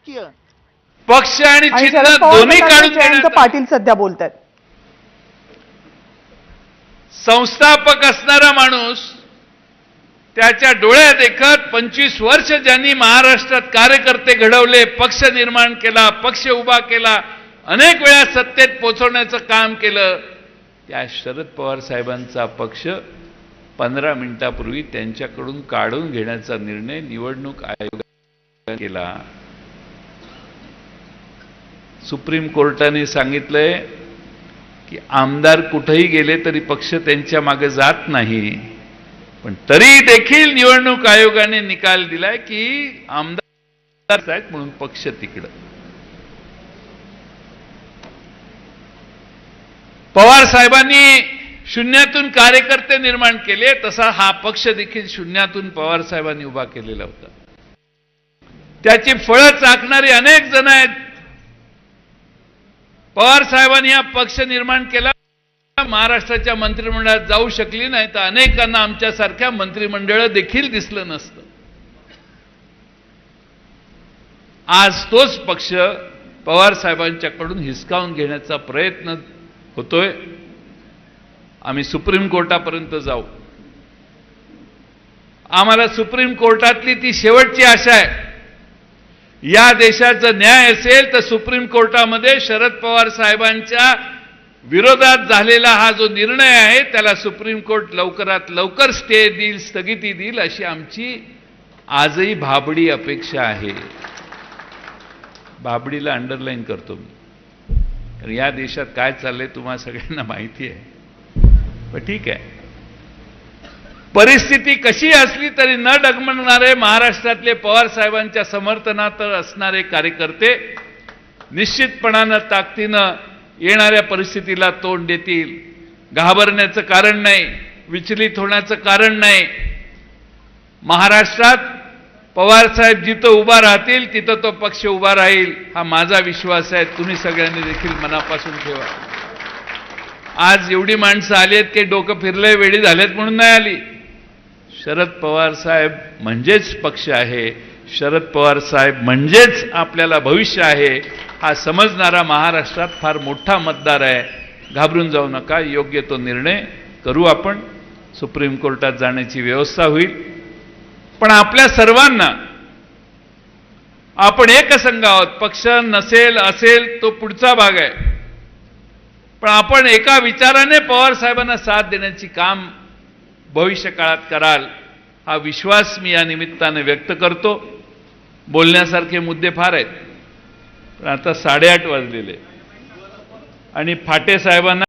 राजकीय पक्ष आणि आणि चिन्ह शरद पवार दोन्ही गटाचे काढून जयंत देण्याचा पाटील सध्या बोलतात. संस्थापक असणारा माणूस त्याच्या डोळ्यात देखत 25 वर्ष ज्यांनी महाराष्ट्रात कार्यकर्ते घडवले, पक्ष निर्माण केला, पक्ष उभा केला, अनेक वेळा सत्तेत पोहोचवण्याचं काम केलं, त्या शरद पवार साहेबांचा पक्ष 15 मिनिटापूर्वी त्यांच्याकडून काढून घेण्याचा निर्णय निवडणूक आयोगाने केला. सुप्रीम कोर्टाने सांगितलंय की आमदार कुठेही गेले तरी पक्ष त्यांच्या मागे जात नाही, पण तरी देखील निवडणूक आयोगाने निकाल दिलाय की आमदार आहेत म्हणून पक्ष तिकडं. पवार साहेबांनी शून्यातून कार्यकर्ते निर्माण केले, तसा हा पक्ष देखील शून्यातून पवार साहेबांनी उभा केलेला होता. त्याची फळं चाकणारी अनेक जण आहेत. पवार साहेबांनी हा पक्ष निर्माण केला, महाराष्ट्राच्या मंत्रिमंडळात जाऊ शकली नाही तर अनेकांना आमच्यासारख्या मंत्रिमंडळ देखील दिसलं नसतं. आज तोच पक्ष पवार साहेबांच्याकडून हिसकावून घेण्याचा प्रयत्न होतोय. आम्ही सुप्रीम कोर्टापर्यंत जाऊ. आम्हाला सुप्रीम कोर्टातली ती शेवटची आशा आहे. या देशाचा न्याय असेल तर सुप्रीम कोर्टामध्ये शरद पवार साहेबांच्या विरोधात झालेला हा जो निर्णय आहे त्याला सुप्रीम कोर्ट लवकरात लवकर स्टे देईल, स्थगिती देईल, अशी आमची आजही भाबडी अपेक्षा आहे. भाबडीला अंडरलाईन करतो मी, कारण या देशात काय चाललंय तुम्हाला सगळ्यांना माहिती आहे. पण ठीक आहे, परिस्थिती कशी असली तरी न डगमगणारे महाराष्ट्रातले पवार साहेबांच्या समर्थनात असणारे कार्यकर्ते निश्चितपणानं ताकदीनं येणाऱ्या परिस्थितीला तोंड देतील. घाबरण्याचं कारण नाही, विचलित होण्याचं कारण नाही. महाराष्ट्रात पवार साहेब जिथं उभा राहतील तिथं तो पक्ष उभा राहील, हा माझा विश्वास आहे. तुम्ही सगळ्यांनी देखील मनापासून ठेवा. आज एवढी माणसं आली आहेत की डोकं फिरलंय, वेळी झालेत म्हणून नाही आली. शरद पवार साहेब म्हणजेच पक्ष आहे, शरद पवार साहेब म्हणजेच आपल्याला भविष्य आहे, हा समजणारा महाराष्ट्रात फार मोठा मतदार आहे. घाबरून जाऊ नका, योग्य तो निर्णय करू आपण. सुप्रीम कोर्टात जाण्याची व्यवस्था होईल. पण आपल्या सर्वांना आपण एकसंघ आहोत. पक्ष नसेल असेल तो पुढचा भाग आहे, पण आपण एका विचाराने पवार साहेबांना साथ देण्याची काम भविष्य काळात कराल, हा विश्वास मी या निमित्ताने व्यक्त करतो. बोलण्यासारखे मुद्दे फार आहेत, पण आता 8:30 वाजलेले आणि फाटे साहेबांना